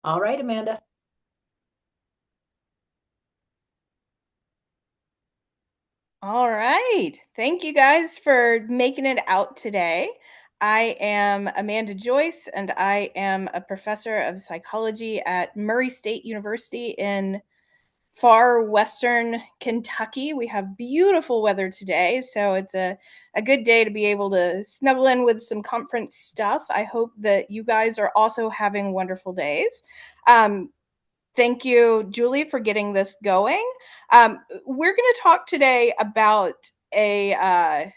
All right, Amanda. All right. Thank you guys for making it out today. I am Amanda Joyce, and I am a professor of psychology at Murray State University in far western Kentucky. We have beautiful weather today, so it's a good day to be able to snuggle in with some conference stuff. I hope that you guys are also having wonderful days. Um, Thank you, Julie, for getting this going. We're going to talk today about a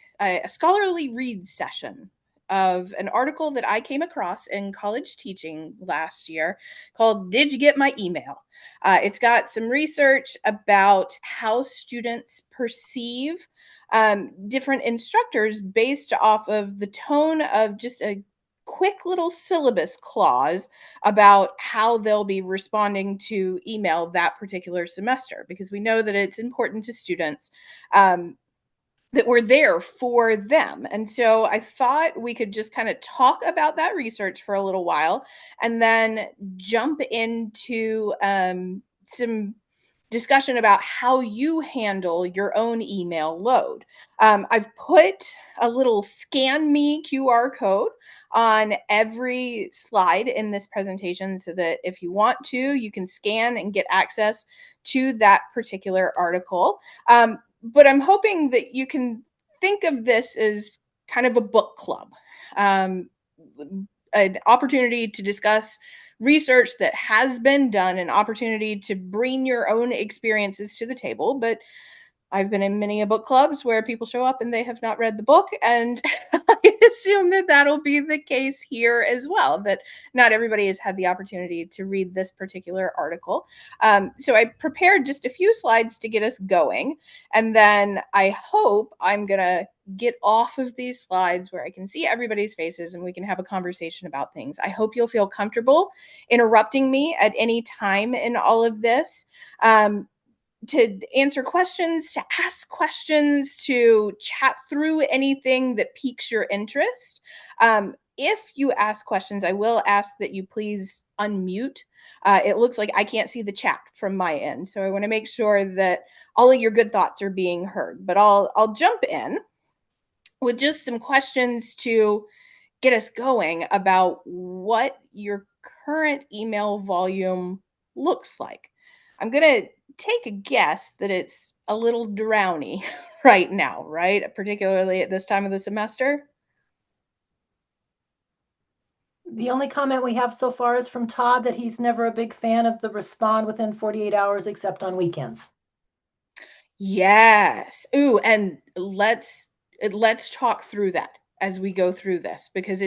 scholarly read session of an article that I came across in college teaching last year called Did You Get My Email? It's got some research about how students perceive different instructors based off of the tone of just a quick little syllabus clause about how they'll be responding to email that particular semester, because we know that it's important to students that we're there for them. And so I thought we could just kind of talk about that research for a little while and then jump into some discussion about how you handle your own email load. I've put a little scan me QR code on every slide in this presentation so that if you want to, you can scan and get access to that particular article. But I'm hoping that you can think of this as kind of a book club, um, an opportunity to discuss research that has been done, an opportunity to bring your own experiences to the table. But I've been in many book clubs where people show up and they have not read the book, and I assume that that'll be the case here as well. That not everybody has had the opportunity to read this particular article. So I prepared just a few slides to get us going, and then I hope I'm gonna get off of these slides where I can see everybody's faces and we can have a conversation about things. I hope you'll feel comfortable interrupting me at any time in all of this. To answer questions, to ask questions, to chat through anything that piques your interest. If you ask questions, I will ask that you please unmute. It looks like I can't see the chat from my end, so I want to make sure that all of your good thoughts are being heard. But I'll jump in with just some questions to get us going about what your current email volume looks like. I'm going to take a guess that it's a little drowny right now, right? Particularly at this time of the semester. The only comment we have so far is from Todd that he's never a big fan of the respond within 48 hours except on weekends. Yes. Ooh, and let's talk through that as we go through this, because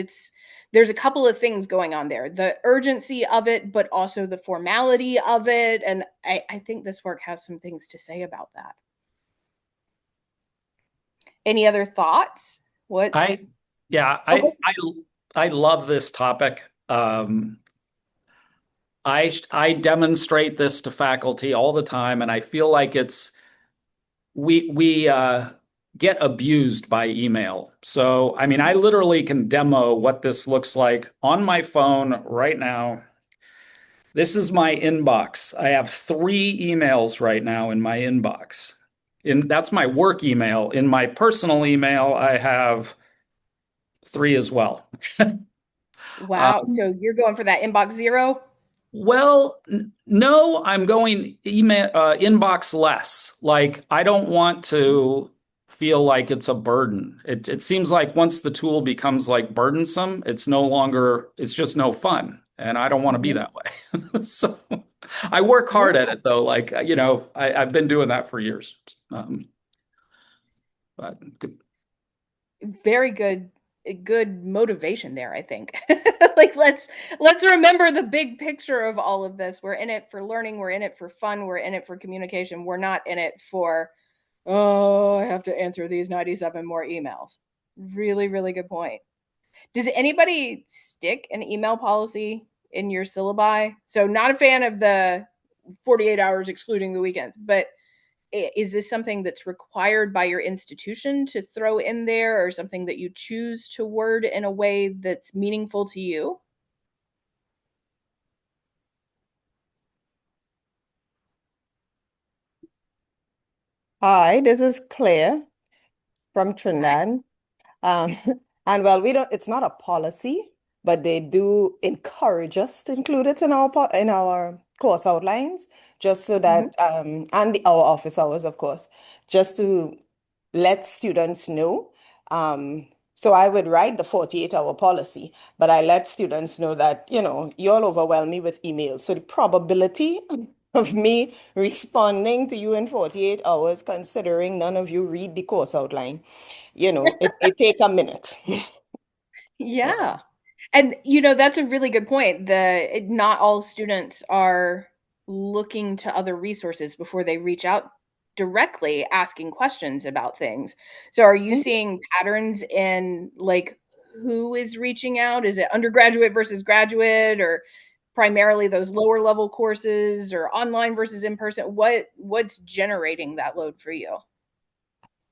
there's a couple of things going on there. The urgency of it, but also the formality of it. And I think this work has some things to say about that. Any other thoughts? I What's yeah, oh go I love this topic. I demonstrate this to faculty all the time, and I feel like we get abused by email. So, I mean, I literally can demo what this looks like on my phone right now. This is my inbox. I have three emails right now in my inbox. That's my work email. In my personal email, I have three as well. Wow, Um, so you're going for that inbox zero? Well, no, I'm going email inbox less. Like I don't want to feel like it's a burden. It seems like once the tool becomes like burdensome, it's no longer, it's just no fun. And I don't want to be Mhm. that way. So I work hard at Yeah, it though. Like, I've been doing that for years. Um, but very good motivation there, I think. Like let's remember the big picture of all of this. We're in it for learning, we're in it for fun, we're in it for communication. We're not in it for, oh, I have to answer these 97 more emails. Really, really good point. Does anybody stick an email policy in your syllabi? So not a fan of the 48 hours excluding the weekends, but is this something that's required by your institution to throw in there, or something that you choose to word in a way that's meaningful to you? Hi, this is Claire from Trinidad. Um, and well, we don't, it's not a policy, but they do encourage us to include it in in our course outlines, just so Mhm. that, and our office hours, of course, just to let students know. So I would write the 48-hour policy, but I let students know that, you all overwhelm me with emails. So the probability of me responding to you in 48 hours, considering none of you read the course outline, it take a minute. Yeah. Yeah. And that's a really good point. Not all students are looking to other resources before they reach out directly asking questions about things. So are you seeing patterns in like who is reaching out? Is it undergraduate versus graduate, or primarily those lower level courses, or online versus in person? What's generating that load for you?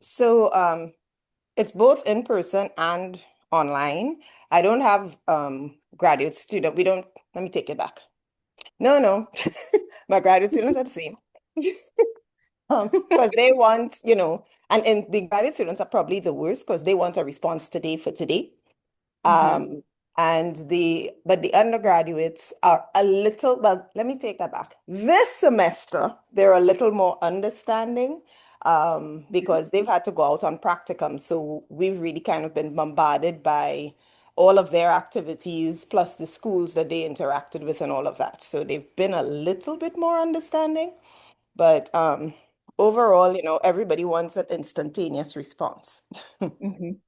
So it's both in person and online. I don't have graduate student. We don't, let me take it back. No. My graduate students are the same. Because they want, and the graduate students are probably the worst because they want a response today for today. Mhm. Um, but the undergraduates are a little, well, let me take that back. This semester, they're a little more understanding, because they've had to go out on practicum. So we've really kind of been bombarded by all of their activities, plus the schools that they interacted with and all of that. So they've been a little bit more understanding. But overall, everybody wants an instantaneous response. Mhm.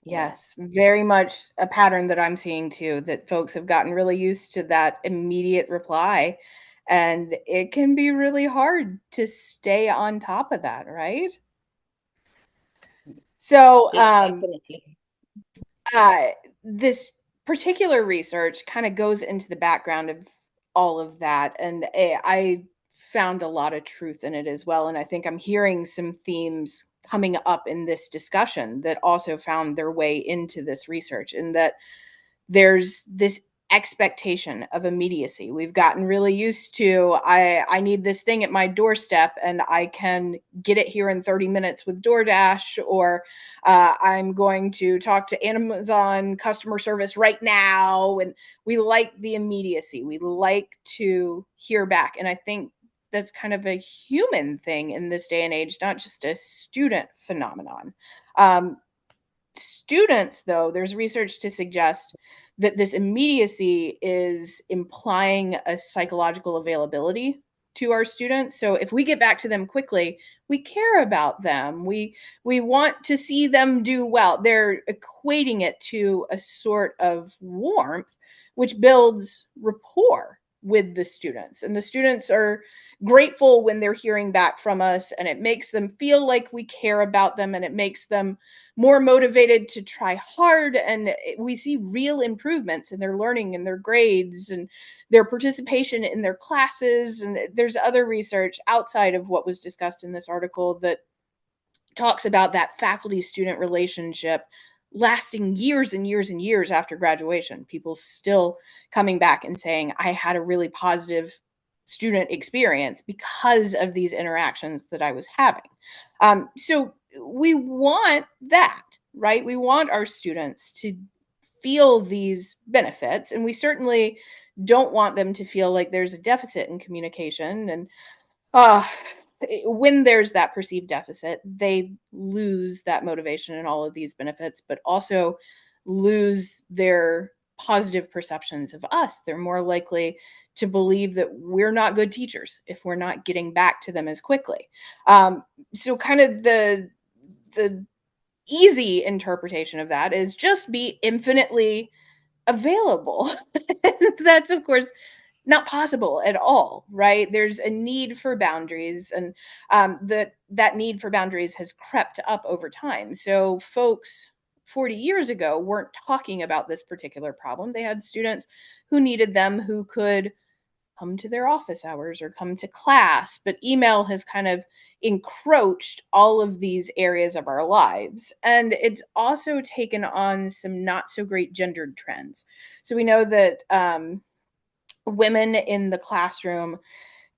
Yeah. Yes, very much a pattern that I'm seeing too, that folks have gotten really used to that immediate reply, and it can be really hard to stay on top of that, right? So, Yeah, definitely. uh, this particular research kind of goes into the background of all of that, and I found a lot of truth in it as well. And I think I'm hearing some themes coming up in this discussion that also found their way into this research, and that there's this expectation of immediacy. We've gotten really used to I need this thing at my doorstep and I can get it here in 30 minutes with DoorDash, or I'm going to talk to Amazon customer service right now. And we like the immediacy. We like to hear back. And I think that's kind of a human thing in this day and age, not just a student phenomenon. Um, Students, though, there's research to suggest that this immediacy is implying a psychological availability to our students. So if we get back to them quickly, we care about them. We want to see them do well. They're equating it to a sort of warmth which builds rapport with the students. And the students are grateful when they're hearing back from us, and it makes them feel like we care about them, and it makes them more motivated to try hard. And we see real improvements in their learning and their grades and their participation in their classes. And there's other research outside of what was discussed in this article that talks about that faculty student relationship lasting years and years and years after graduation. People still coming back and saying, I had a really positive student experience because of these interactions that I was having. So we want that, right? We want our students to feel these benefits, and we certainly don't want them to feel like there's a deficit in communication. And uh, when there's that perceived deficit, they lose that motivation and all of these benefits, but also lose their positive perceptions of us. They're more likely to believe that we're not good teachers if we're not getting back to them as quickly. So, kind of the easy interpretation of that is just be infinitely available. That's, of course, not possible at all, right? There's a need for boundaries, and that need for boundaries has crept up over time. So folks 40 years ago weren't talking about this particular problem. They had students who needed them, who could come to their office hours or come to class, but email has kind of encroached all of these areas of our lives. And it's also taken on some not so great gendered trends. So we know that women in the classroom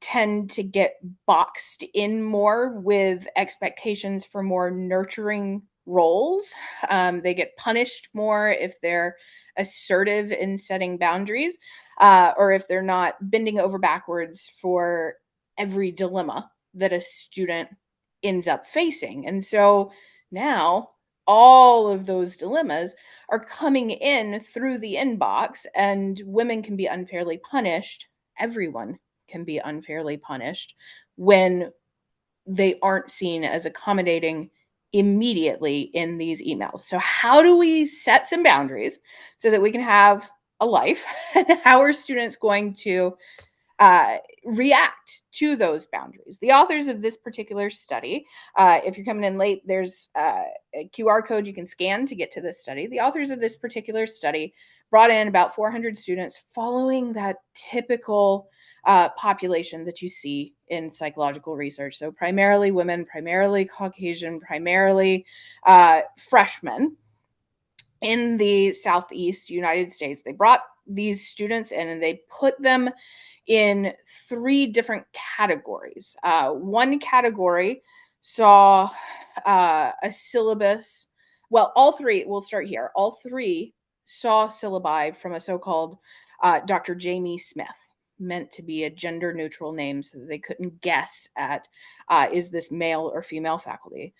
tend to get boxed in more with expectations for more nurturing roles. They get punished more if they're assertive in setting boundaries, or if they're not bending over backwards for every dilemma that a student ends up facing. And so now all of those dilemmas are coming in through the inbox, and women can be unfairly punished. Everyone can be unfairly punished when they aren't seen as accommodating immediately in these emails. So how do we set some boundaries so that we can have a life? And how are students going to react to those boundaries? The authors of this particular study, if you're coming in late, there's a QR code you can scan to get to this study. The authors of this particular study brought in about 400 students following that typical population that you see in psychological research. So primarily women, primarily Caucasian, primarily freshmen in the Southeast United States. They brought these students in and they put them in 3 different categories. One category saw a syllabus. Well, all 3, we'll start here. All 3 saw syllabi from a so-called Dr. Jamie Smith, meant to be a gender neutral name so that they couldn't guess at is this male or female faculty.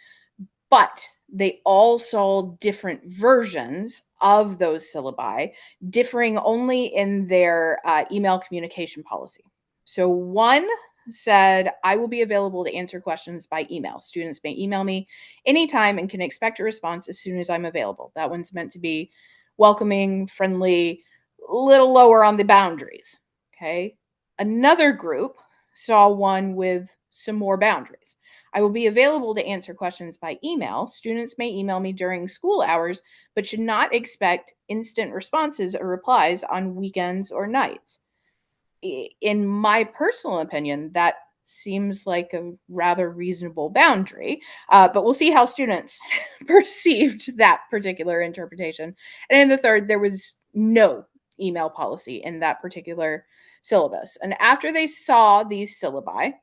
But they all saw different versions of those syllabi, differing only in their email communication policy. So one said, I will be available to answer questions by email. Students may email me anytime and can expect a response as soon as I'm available. That one's meant to be welcoming, friendly, a little lower on the boundaries. Okay. Another group saw one with some more boundaries. I will be available to answer questions by email. Students may email me during school hours, but should not expect instant responses or replies on weekends or nights. In my personal opinion, that seems like a rather reasonable boundary, but we'll see how students perceived that particular interpretation. And in the third, there was no email policy in that particular syllabus. And after they saw these syllabi,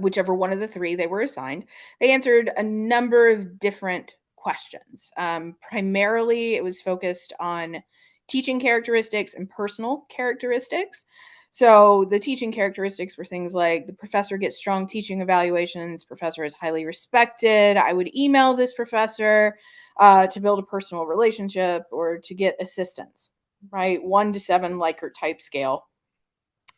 whichever one of the 3 they were assigned, they answered a number of different questions. Primarily, it was focused on teaching characteristics and personal characteristics. So the teaching characteristics were things like the professor gets strong teaching evaluations, professor is highly respected, I would email this professor to build a personal relationship or to get assistance, right? 1 to 7 Likert type scale,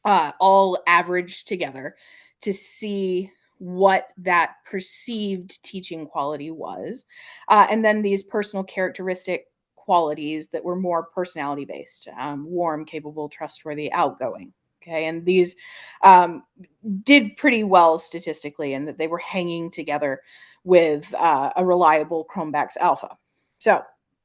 all averaged together to see what that perceived teaching quality was. And then these personal characteristic qualities that were more personality based, warm, capable, trustworthy, outgoing. Okay. And these did pretty well statistically, and that they were hanging together with a reliable Cronbach's alpha. So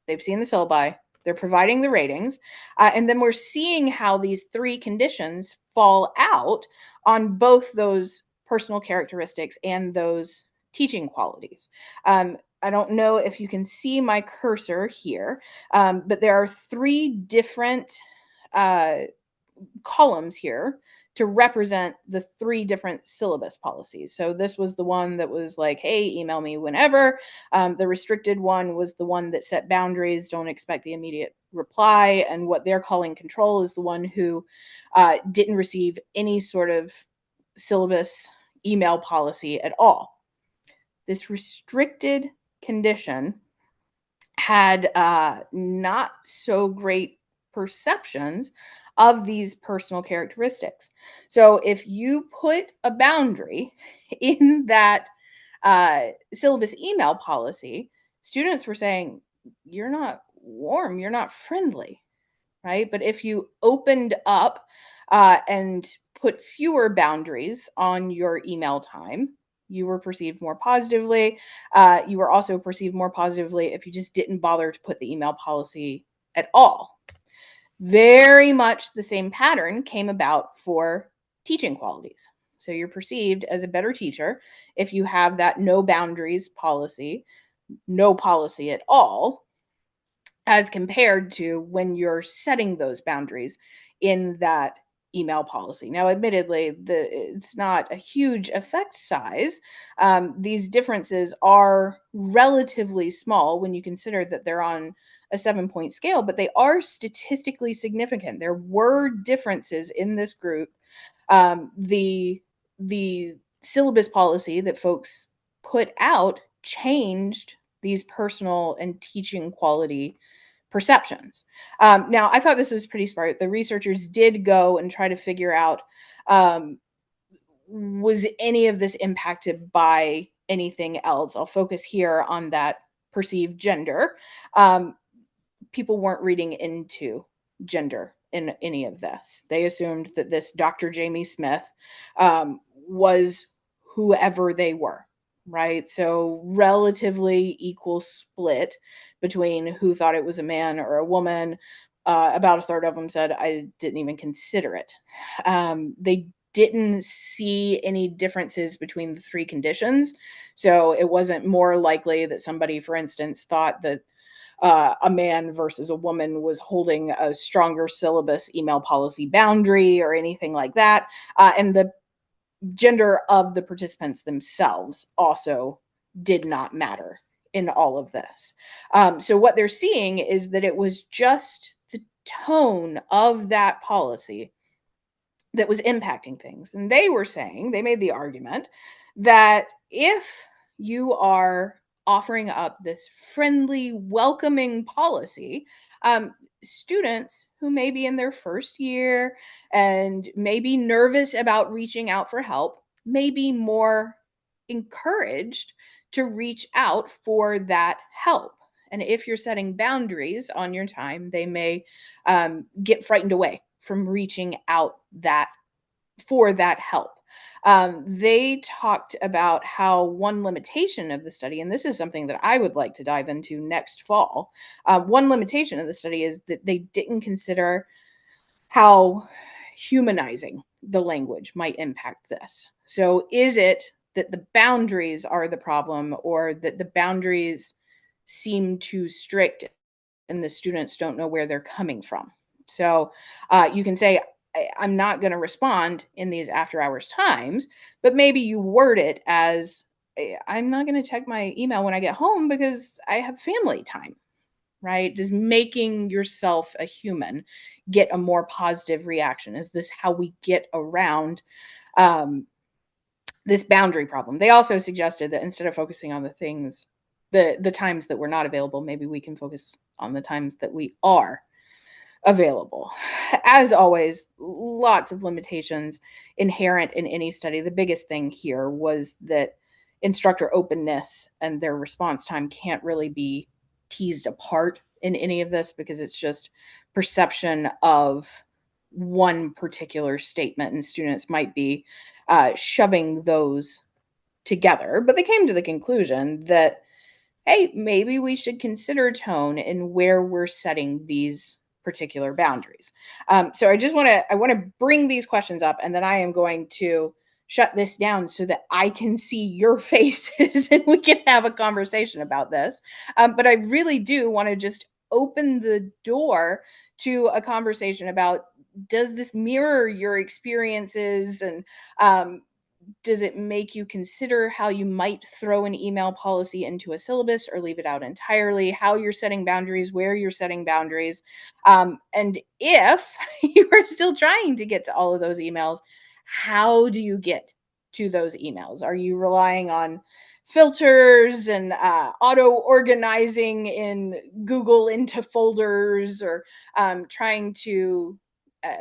they've seen the syllabi, they're providing the ratings, and then we're seeing how these 3 conditions fall out on both those personal characteristics and those teaching qualities. I don't know if you can see my cursor here, but there are 3 different columns here to represent the 3 different syllabus policies. So this was the one that was like, hey, email me whenever. The restricted one was the one that set boundaries, don't expect the immediate reply. And what they're calling control is the one who didn't receive any sort of syllabus email policy at all. This restricted condition had not so great perceptions of these personal characteristics. So if you put a boundary in that syllabus email policy, students were saying, you're not warm, you're not friendly, right? But if you opened up and put fewer boundaries on your email time, you were perceived more positively. You were also perceived more positively if you just didn't bother to put the email policy at all. Very much the same pattern came about for teaching qualities. So you're perceived as a better teacher if you have that no boundaries policy, no policy at all, as compared to when you're setting those boundaries in that email policy. Now, admittedly, it's not a huge effect size. These differences are relatively small when you consider that they're on a 7-point scale, but they are statistically significant. There were differences in this group. The syllabus policy that folks put out changed these personal and teaching quality perceptions. Now, I thought this was pretty smart. The researchers did go and try to figure out, was any of this impacted by anything else? I'll focus here on that perceived gender. People weren't reading into gender in any of this. They assumed that this Dr. Jamie Smith was whoever they were, right? So relatively equal split between who thought it was a man or a woman. About a third of them said, I didn't even consider it. They didn't see any differences between the three conditions. So it wasn't more likely that somebody, for instance, thought that a man versus a woman was holding a stronger syllabus email policy boundary or anything like that. And the gender of the participants themselves also did not matter in all of this. So what they're seeing is that it was just the tone of that policy that was impacting things. And they were saying, they made the argument that if you are offering up this friendly, welcoming policy, students who may be in their first year and may be nervous about reaching out for help may be more encouraged to reach out for that help. And if you're setting boundaries on your time, they may get frightened away from reaching out for that help. They talked about how one limitation of the study, and this is something that I would like to dive into next fall, one limitation of the study is that they didn't consider how humanizing the language might impact this. So is it that the boundaries are the problem, or that the boundaries seem too strict and the students don't know where they're coming from? So you can say, I'm not going to respond in these after hours times, but maybe you word it as, I'm not going to check my email when I get home because I have family time, right? Does making yourself a human get a more positive reaction? Is this how we get around this boundary problem? They also suggested that instead of focusing on the things, the times that we're not available, maybe we can focus on the times that we are available. As always, lots of limitations inherent in any study. The biggest thing here was that instructor openness and their response time can't really be teased apart in any of this, because it's just perception of one particular statement, and students might be shoving those together. But they came to the conclusion that, hey, maybe we should consider tone in where we're setting these particular boundaries. So I want to bring these questions up, and then I am going to shut this down so that I can see your faces and we can have a conversation about this. But I really do want to just open the door to a conversation about, does this mirror your experiences, and does it make you consider how you might throw an email policy into a syllabus or leave it out entirely, how you're setting boundaries, where you're setting boundaries? And if you are still trying to get to all of those emails, how do you get to those emails? Are you relying on filters and auto organizing in Google into folders, or trying to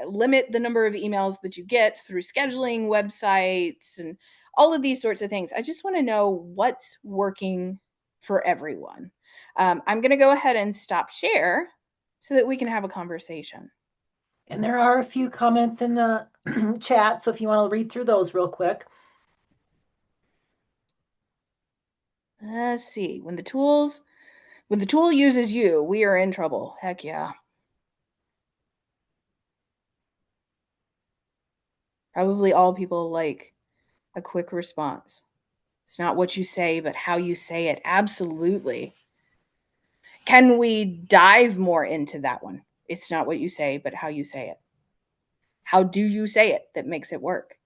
limit the number of emails that you get through scheduling websites and all of these sorts of things? I just want to know what's working for everyone. I'm going to go ahead and stop share so that we can have a conversation. And there are a few comments in the chat, so if you want to read through those real quick. Let's see. When the tool uses you, we are in trouble. Heck yeah. Probably all people like a quick response. It's not what you say, but how you say it. Absolutely. Can we dive more into that one? It's not what you say, but how you say it. How do you say it that makes it work?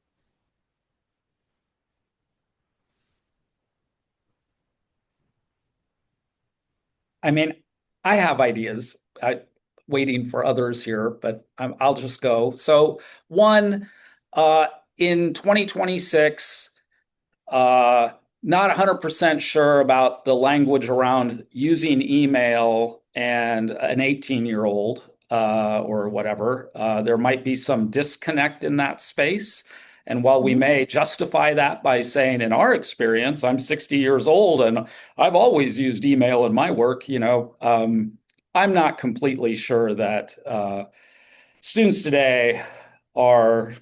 I mean, I have ideas. Waiting for others here, but I'll just go. So, one, uh, in 2026, uh, not 100% sure about the language around using email and an 18-year-old or whatever. There might be some disconnect in that space. And while we Mhm. may justify that by saying, in our experience, I'm 60 years old and I've always used email in my work, I'm not completely sure that students today are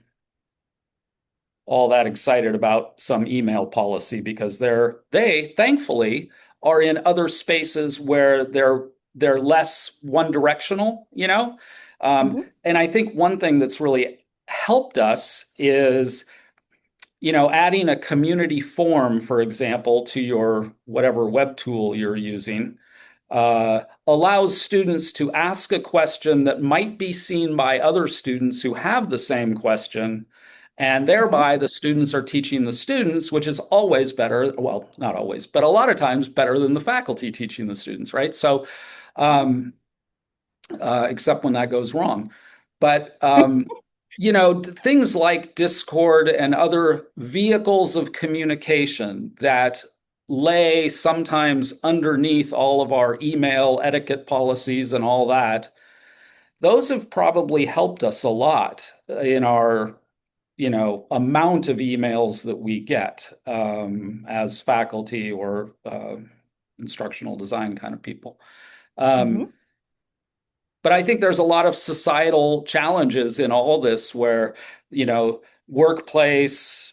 all that excited about some email policy because they thankfully are in other spaces where they're less one directional, Mhm. and I think one thing that's really helped us is adding a community forum, for example, to your whatever web tool you're using, allows students to ask a question that might be seen by other students who have the same question. And Mhm. thereby, the students are teaching the students, which is always better. Well, not always, but a lot of times better than the faculty teaching the students, right? So, um, except when that goes wrong. But things like Discord and other vehicles of communication that lay sometimes underneath all of our email etiquette policies and all that, those have probably helped us a lot in our amount of emails that we get as faculty or instructional design kind of people. Um, Mhm. but I think there's a lot of societal challenges in all this where, workplace,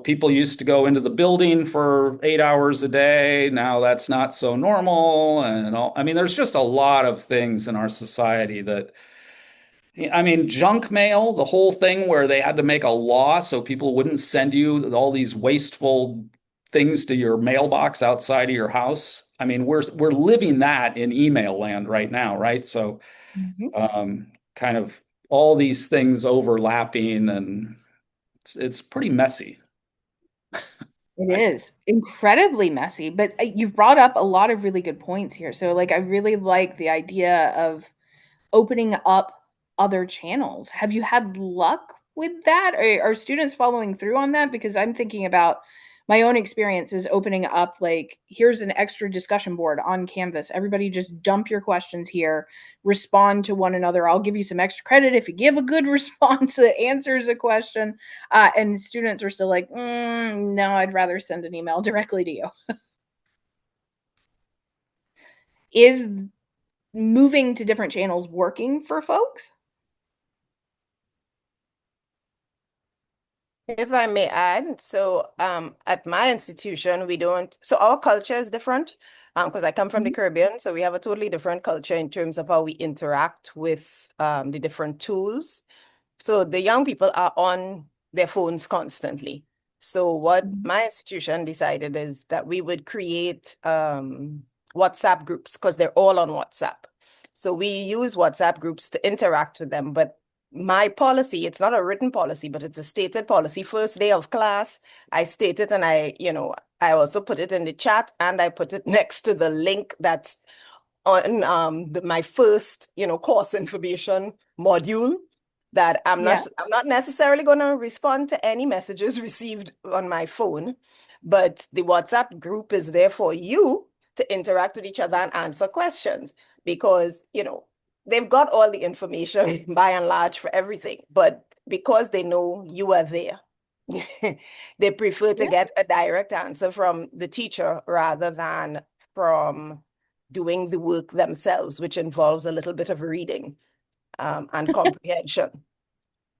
people used to go into the building for 8 hours a day. Now that's not so normal. And all, I mean, there's just a lot of things in our society that, I mean, junk mail, the whole thing where they had to make a law so people wouldn't send you all these wasteful things to your mailbox outside of your house. I mean, we're living that in email land right now, right? So, Mhm. kind of all these things overlapping, and it's pretty messy, It I think. is incredibly messy, but you've brought up a lot of really good points here. So, like, I really like the idea of opening up other channels. Have you had luck with that? Are students following through on that? Because I'm thinking about my own experiences opening up, like, here's an extra discussion board on Canvas. Everybody just dump your questions here, respond to one another. I'll give you some extra credit if you give a good response that answers a question. And students are still like, no, I'd rather send an email directly to you. Is moving to different channels working for folks? If I may add, so at my institution, we don't, so our culture is different because I come from the Mhm. Caribbean. So we have a totally different culture in terms of how we interact with the different tools. So the young people are on their phones constantly. So what Mhm. my institution decided is that we would create WhatsApp groups because they're all on WhatsApp. So we use WhatsApp groups to interact with them. But my policy, it's not a written policy, but it's a stated policy. First day of class, I state it and I also put it in the chat and I put it next to the link that's on my first, course information module that Yeah. I'm not necessarily going to respond to any messages received on my phone, but the WhatsApp group is there for you to interact with each other and answer questions because, they've got all the information by and large for everything, but because they know you are there, they prefer to Yeah. get a direct answer from the teacher rather than from doing the work themselves, which involves a little bit of reading and comprehension.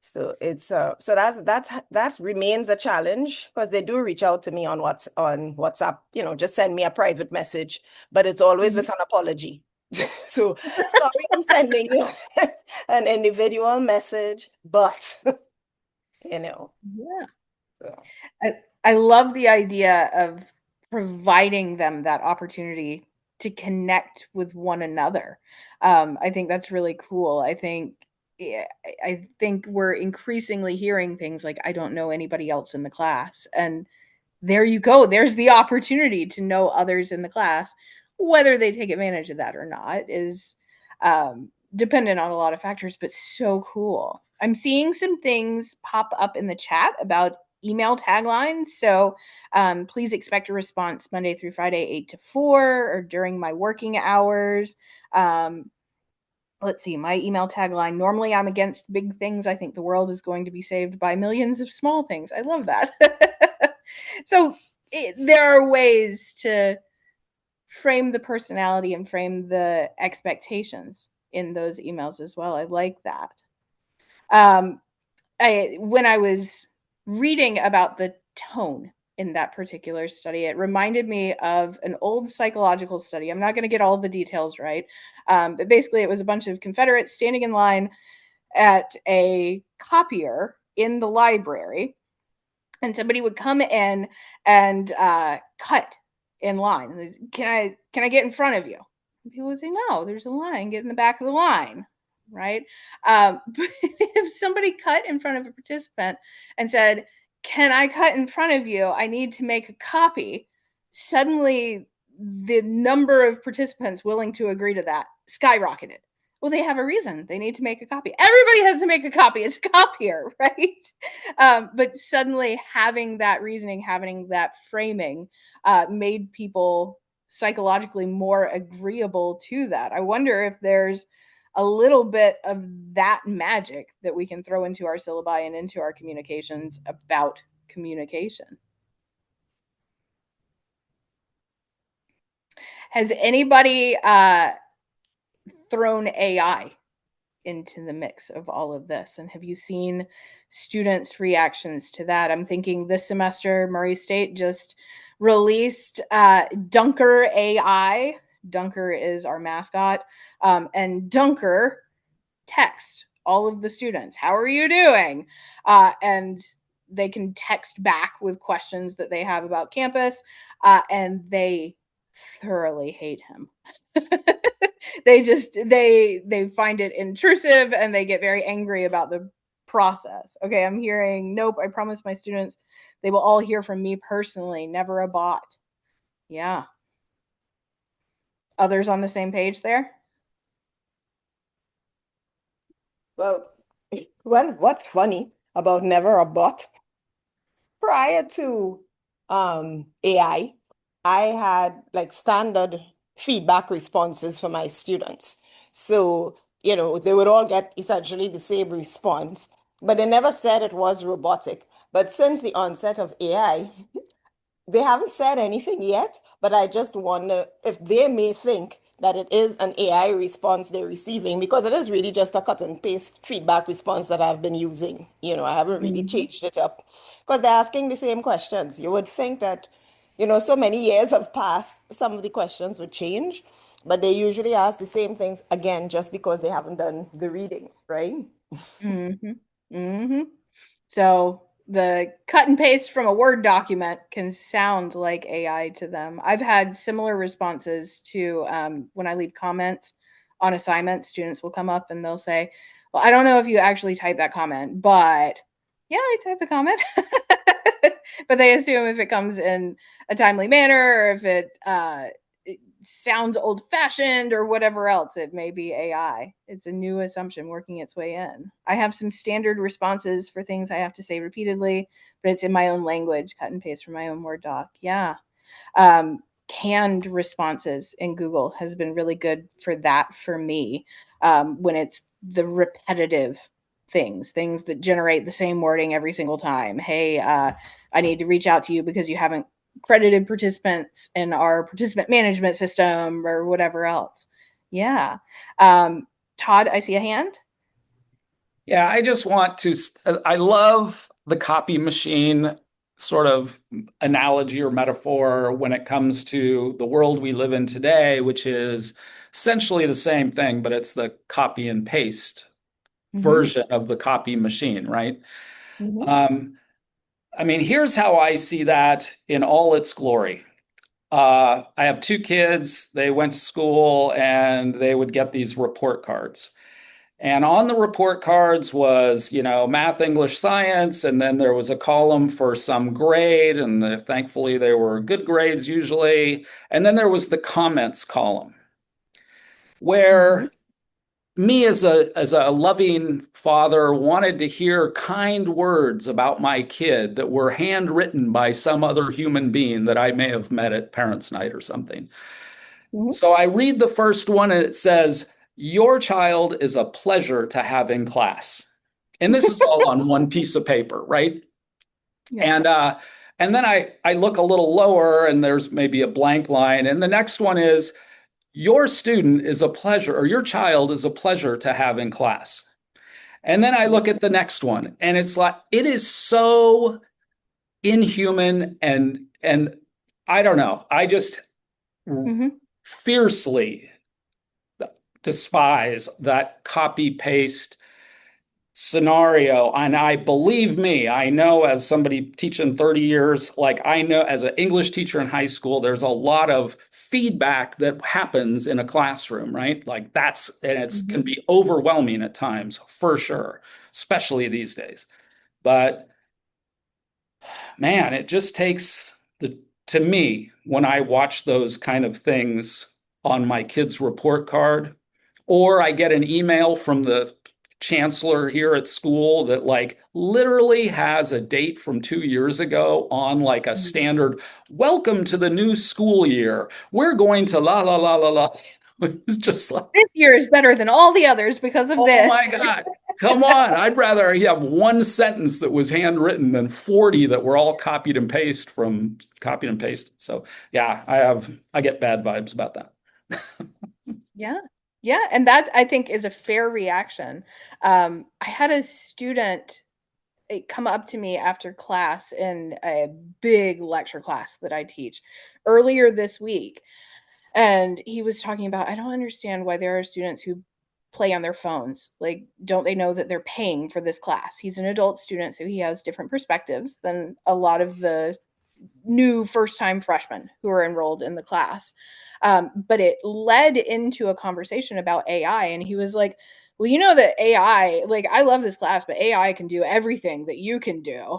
So it's so that remains a challenge because they do reach out to me on WhatsApp, just send me a private message, but it's always Mhm. with an apology. So sorry I'm sending you an individual message, but you know, Yeah. so I I love the idea of providing them that opportunity to connect with one another. I think that's really cool. I think I think we're increasingly hearing things like, I don't know anybody else in the class. And there you go. There's the opportunity to know others in the class. Whether they take advantage of that or not is dependent on a lot of factors, but so cool. I'm seeing some things pop up in the chat about email taglines. So please expect a response Monday through Friday, 8 to 4, or during my working hours. Let's see, my email tagline: normally I'm against big things. I think the world is going to be saved by millions of small things. I love that. So there are ways to frame the personality and frame the expectations in those emails as well. I like that. When I was reading about the tone in that particular study, it reminded me of an old psychological study. I'm not going to get all the details right, but basically it was a bunch of Confederates standing in line at a copier in the library, and somebody would come in and cut in line. Can I get in front of you? And people would say, no, there's a line. Get in the back of the line, right? But if somebody cut in front of a participant and said, can I cut in front of you? I need to make a copy. Suddenly, the number of participants willing to agree to that skyrocketed. Well, they have a reason. They need to make a copy. Everybody has to make a copy. It's a copier, right? But suddenly having that reasoning, having that framing made people psychologically more agreeable to that. I wonder if there's a little bit of that magic that we can throw into our syllabi and into our communications about communication. Has anybody thrown AI into the mix of all of this? And have you seen students' reactions to that? I'm thinking this semester, Murray State just released Dunker AI. Dunker is our mascot. And Dunker text all of the students, how are you doing? And they can text back with questions that they have about campus, and they thoroughly hate him. They find it intrusive and they get very angry about the process. Okay, I'm hearing, nope, I promise my students they will all hear from me personally, never a bot. Yeah. Others on the same page there? Well, what's funny about never a bot? Prior to AI, I had like standard feedback responses for my students. So, they would all get essentially the same response, but they never said it was robotic. But since the onset of AI, they haven't said anything yet, but I just wonder if they may think that it is an AI response they're receiving, because it is really just a cut and paste feedback response that I've been using. I haven't really changed it up because they're asking the same questions. You would think that, so many years have passed, some of the questions would change, but they usually ask the same things again just because they haven't done the reading, right? Mm-hmm. Mm-hmm. So the cut and paste from a Word document can sound like AI to them. I've had similar responses to when I leave comments on assignments. Students will come up and they'll say, well, I don't know if you actually typed that comment, but yeah, I typed the comment. But they assume if it comes in a timely manner, or if it sounds old fashioned or whatever else, it may be AI. It's a new assumption working its way in. I have some standard responses for things I have to say repeatedly, but it's in my own language, cut and paste from my own Word doc. Yeah. Canned responses in Google has been really good for that for me, when it's the repetitive things that generate the same wording every single time. Hey, I need to reach out to you because you haven't credited participants in our participant management system or whatever else. Yeah. Todd, I see a hand. Yeah, I just want to, I love the copy machine sort of analogy or metaphor when it comes to the world we live in today, which is essentially the same thing, but it's the copy and paste version of the copy machine, right? I mean, here's how I see that in all its glory. I have two kids. They went to school and they would get these report cards. And on the report cards was, math, English, science, and then there was a column for some grade, and thankfully they were good grades usually. And then there was the comments column, where me as a loving father wanted to hear kind words about my kid that were handwritten by some other human being that I may have met at parents' night or something. Mhm. So I read the first one and it says, "Your child is a pleasure to have in class." And this is all on one piece of paper, right? Yeah. And then I look a little lower and there's maybe a blank line. And the next one is, "Your student is a pleasure, or your child is a pleasure to have in class." And then I look at the next one and it's like, it is so inhuman and I don't know. I just Mhm. fiercely despise that copy paste scenario. And I believe me, I know as somebody teaching 30 years, like I know as an English teacher in high school, there's a lot of feedback that happens in a classroom, right? Like and it can be overwhelming at times, for sure, especially these days. But man, it just takes to me, when I watch those kind of things on my kid's report card, or I get an email from the chancellor here at school that like literally has a date from 2 years ago on like a standard, "Welcome to the new school year. We're going to la la la la la." It's just like, This year is better than all the others because of oh this. my God. Come on. I'd rather have one sentence that was handwritten than 40 that were all copied and pasted. So yeah, I get bad vibes about that. Yeah. Yeah. And that I think is a fair reaction. I had a student come up to me after class in a big lecture class that I teach earlier this week. And he was talking about, I don't understand why there are students who play on their phones. Like, don't they know that they're paying for this class? He's an adult student, so he has different perspectives than a lot of the new first time freshmen who are enrolled in the class. But it led into a conversation about AI. And he was like, well, you know that AI, like, I love this class, but AI can do everything that you can do.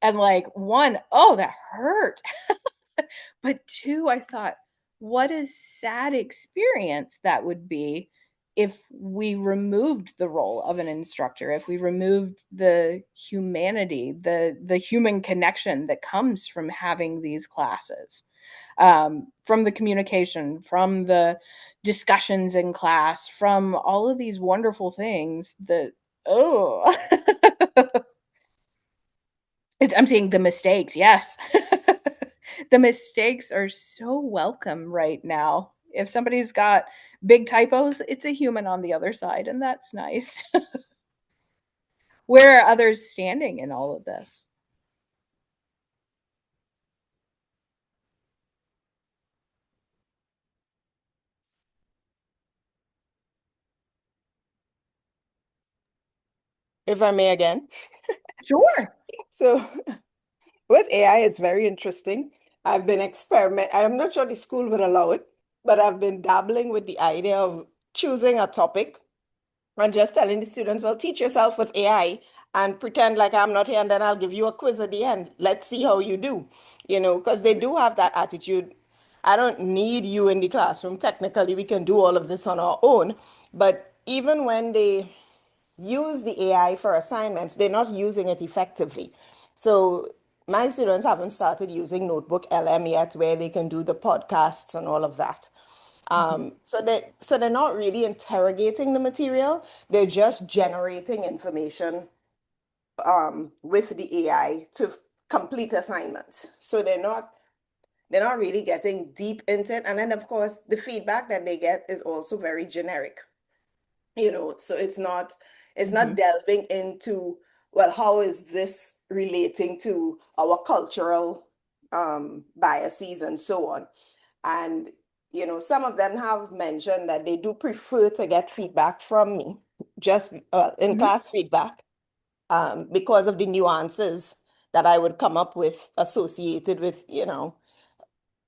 And like, one, oh, that hurt. But two, I thought, what a sad experience that would be if we removed the role of an instructor, if we removed the humanity, the human connection that comes from having these classes, from the communication, from the discussions in class, from all of these wonderful things that, oh, I'm seeing the mistakes. Yes. The mistakes are so welcome right now. If somebody's got big typos, it's a human on the other side, and that's nice. Where are others standing in all of this? If I may again. Sure. So with AI, it's very interesting. I'm not sure the school would allow it, but I've been dabbling with the idea of choosing a topic and just telling the students, well, teach yourself with AI and pretend like I'm not here, and then I'll give you a quiz at the end. Let's see how you do, because they do have that attitude. I don't need you in the classroom. Technically, we can do all of this on our own. But even when they use the AI for assignments, they're not using it effectively. So my students haven't started using Notebook LM yet, where they can do the podcasts and all of that. So they're not really interrogating the material. They're just generating information with the AI to complete assignments. So they're not really getting deep into it. And then of course the feedback that they get is also very generic. So it's not delving into, well, how is this relating to our cultural biases and so on. And some of them have mentioned that they do prefer to get feedback from me, just in Mhm. class feedback, because of the nuances that I would come up with associated with,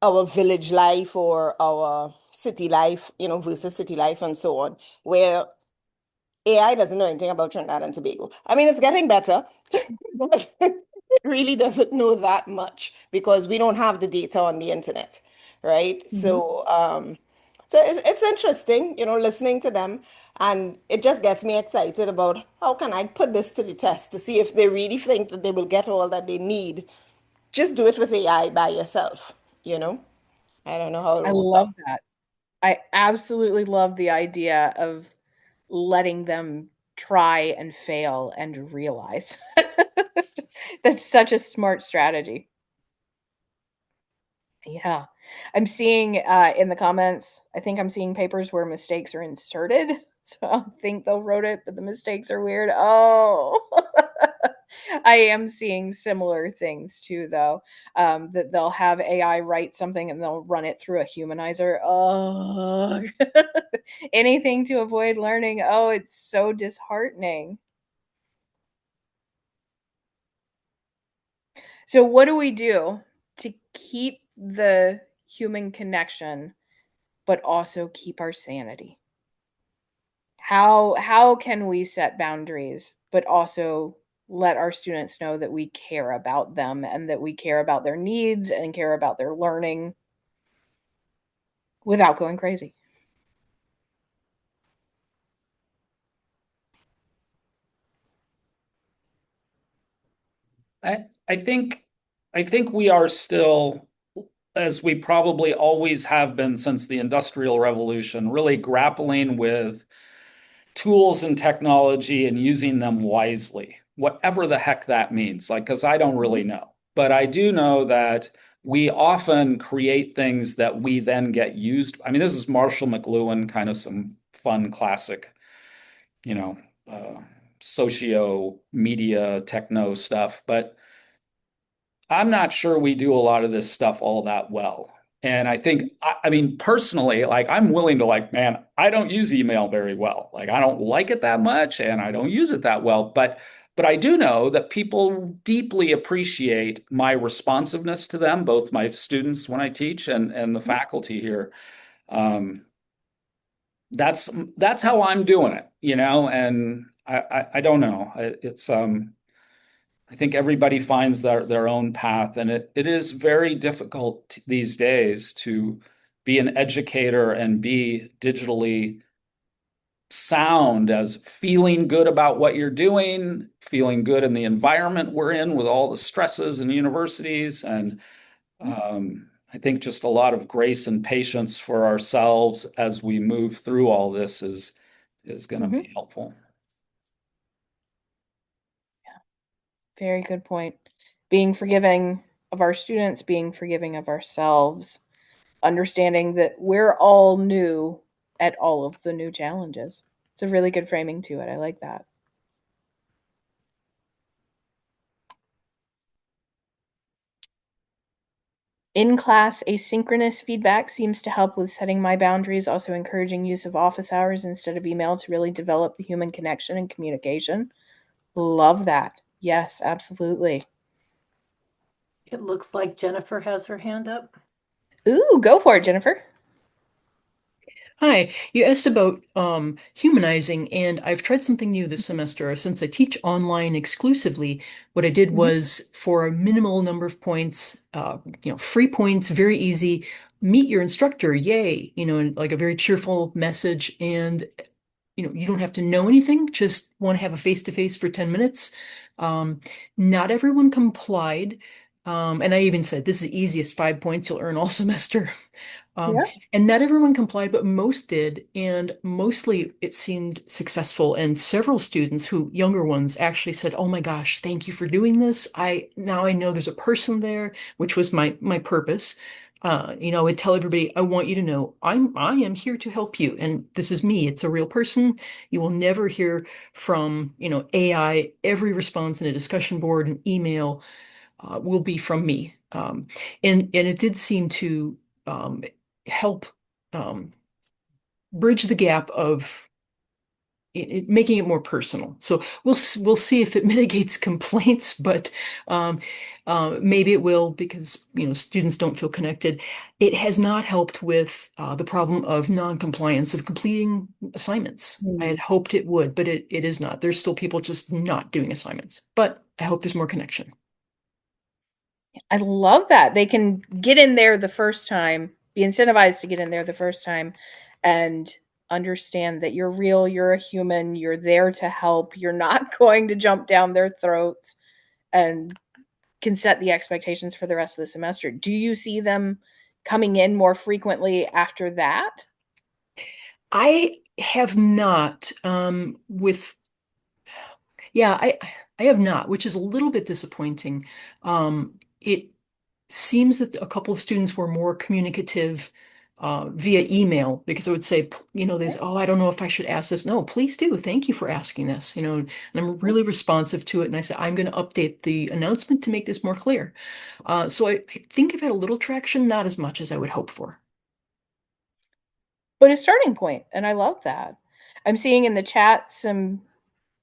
our village life or our city life, versus city life and so on, where AI doesn't know anything about Trinidad and Tobago. I mean, it's getting better, but it really doesn't know that much because we don't have the data on the internet, right? Mhm. So it's interesting, listening to them, and it just gets me excited about how can I put this to the test to see if they really think that they will get all that they need. Just do it with AI by yourself, you know? I don't know how I it'll work out. love that. I absolutely love the idea of letting them try and fail and realize. That's such a smart strategy. Yeah. I'm seeing in the comments, I think I'm seeing papers where mistakes are inserted. So I think they'll wrote it, but the mistakes are weird. Oh. I am seeing similar things too, though. That they'll have AI write something and they'll run it through a humanizer. Oh, anything to avoid learning. Oh, it's so disheartening. So, what do we do to keep the human connection, but also keep our sanity? How can we set boundaries, but also let our students know that we care about them and that we care about their needs and care about their learning without going crazy? I think we are still, as we probably always have been since the Industrial Revolution, really grappling with tools and technology and using them wisely, whatever the heck that means. Like, because I don't Mhm. really know, but I do know that we often create things that we then get used. I mean, this is Marshall McLuhan, kind of some fun classic, you know, uh, socio media techno stuff, but I'm not sure we do a lot of this stuff all that well. And I think, I mean, personally, like I'm willing to like, man, I don't use email very well. Like I don't like it that much and I don't use it that well. But I do know that people deeply appreciate my responsiveness to them, both my students when I teach and the faculty here. Um, that's that's how I'm doing it, and I don't know. It's I think everybody finds their own path, and it is very difficult these days to be an educator and be digitally sound as feeling good about what you're doing, feeling good in the environment we're in with all the stresses in universities, and I think just a lot of grace and patience for ourselves as we move through all this is going to Mhm. be helpful. Very good point. Being forgiving of our students, being forgiving of ourselves, understanding that we're all new at all of the new challenges. It's a really good framing to it. I like that. In class, asynchronous feedback seems to help with setting my boundaries, also encouraging use of office hours instead of email to really develop the human connection and communication. Love that. Yes, absolutely. It looks like Jennifer has her hand up. Ooh, go for it, Jennifer. Hi, you asked about humanizing, and I've tried something new this semester. Since I teach online exclusively, what I did Mhm. was for a minimal number of points, free points, very easy, meet your instructor, yay, and like a very cheerful message. And you don't have to know anything, just want to have a face-to-face for 10 minutes. Um, Not everyone complied. And I even said, this is the easiest 5 points you'll earn all semester. Um, Yeah. and not everyone complied, but most did. And mostly it seemed successful. And several students younger ones actually said, oh my gosh, thank you for doing this. Now I know there's a person there, which was my purpose. I would tell everybody, I want you to know I am here to help you. And this is me. It's a real person. You will never hear from, AI. Every response in a discussion board and email will be from me. And it did seem to um, help um, bridge the gap of making it more personal. So we'll see if it mitigates complaints, but maybe it will because students don't feel connected. It has not helped with the problem of non-compliance of completing assignments. I had hoped it would, but it is not. There's still people just not doing assignments. But I hope there's more connection. I love that. They can get in there the first time, be incentivized to get in there the first time, and understand that you're real, you're a human, you're there to help, you're not going to jump down their throats, and can set the expectations for the rest of the semester. Do you see them coming in more frequently after that? I have not yeah, I have not, which is a little bit disappointing. It seems that a couple of students were more communicative via email because I would say, there's, oh, I don't know if I should ask this. No, please do. Thank you for asking this, and I'm really responsive to it. And I said, I'm going to update the announcement to make this more clear. So I think I've had a little traction, not as much as I would hope for. But a starting point, and I love that. I'm seeing in the chat some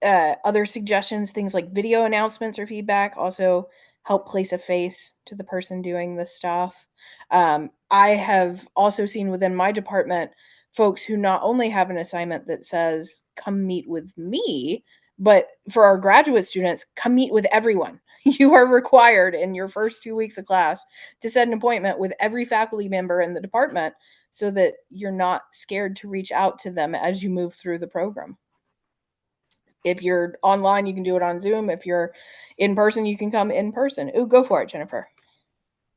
other suggestions, things like video announcements or feedback also help place a face to the person doing the stuff. I have also seen within my department folks who not only have an assignment that says, come meet with me, but for our graduate students, come meet with everyone. You are required in your first 2 weeks of class to set an appointment with every faculty member in the department so that you're not scared to reach out to them as you move through the program. If you're online, you can do it on Zoom. If you're in person, you can come in person. Ooh, go for it, Jennifer.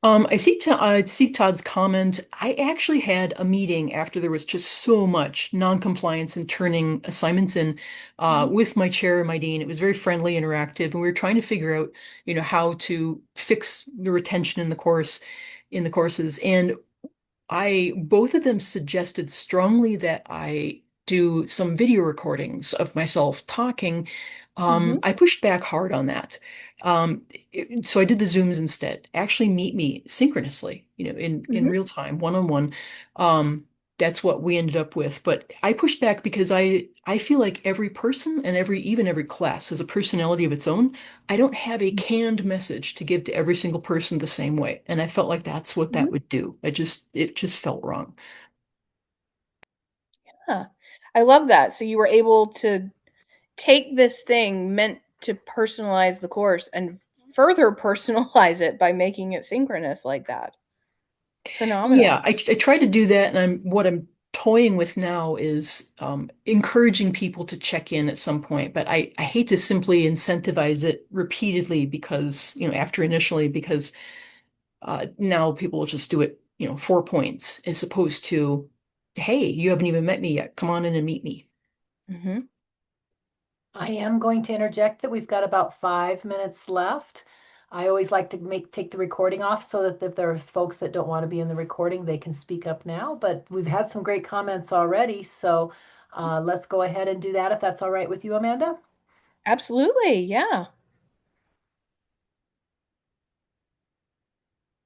I see Todd's comment. I actually had a meeting after there was just so much non-compliance and turning assignments in with my chair and my dean. It was very friendly, interactive, and we were trying to figure out, how to fix the retention in the courses. And both of them suggested strongly that I do some video recordings of myself talking. I pushed back hard on that. So I did the Zooms instead. Actually meet me synchronously, in real time, one-on-one. That's what we ended up with. But I pushed back because I feel like every person and even every class has a personality of its own. I don't have a canned message to give to every single person the same way. And I felt like that's what that would do. It just felt wrong. Huh. I love that. So you were able to take this thing meant to personalize the course and further personalize it by making it synchronous like that. Yeah, Phenomenal. I try to do that, and what I'm toying with now is encouraging people to check in at some point. But I hate to simply incentivize it repeatedly because, after initially, because now people will just do it, 4 points as opposed to, hey, you haven't even met me yet. Come on in and meet me. Mm-hmm. I am going to interject that we've got about 5 minutes left. I always like to take the recording off so that if there's folks that don't want to be in the recording, they can speak up now. But we've had some great comments already, so let's go ahead and do that if that's all right with you, Amanda. Absolutely. Yeah.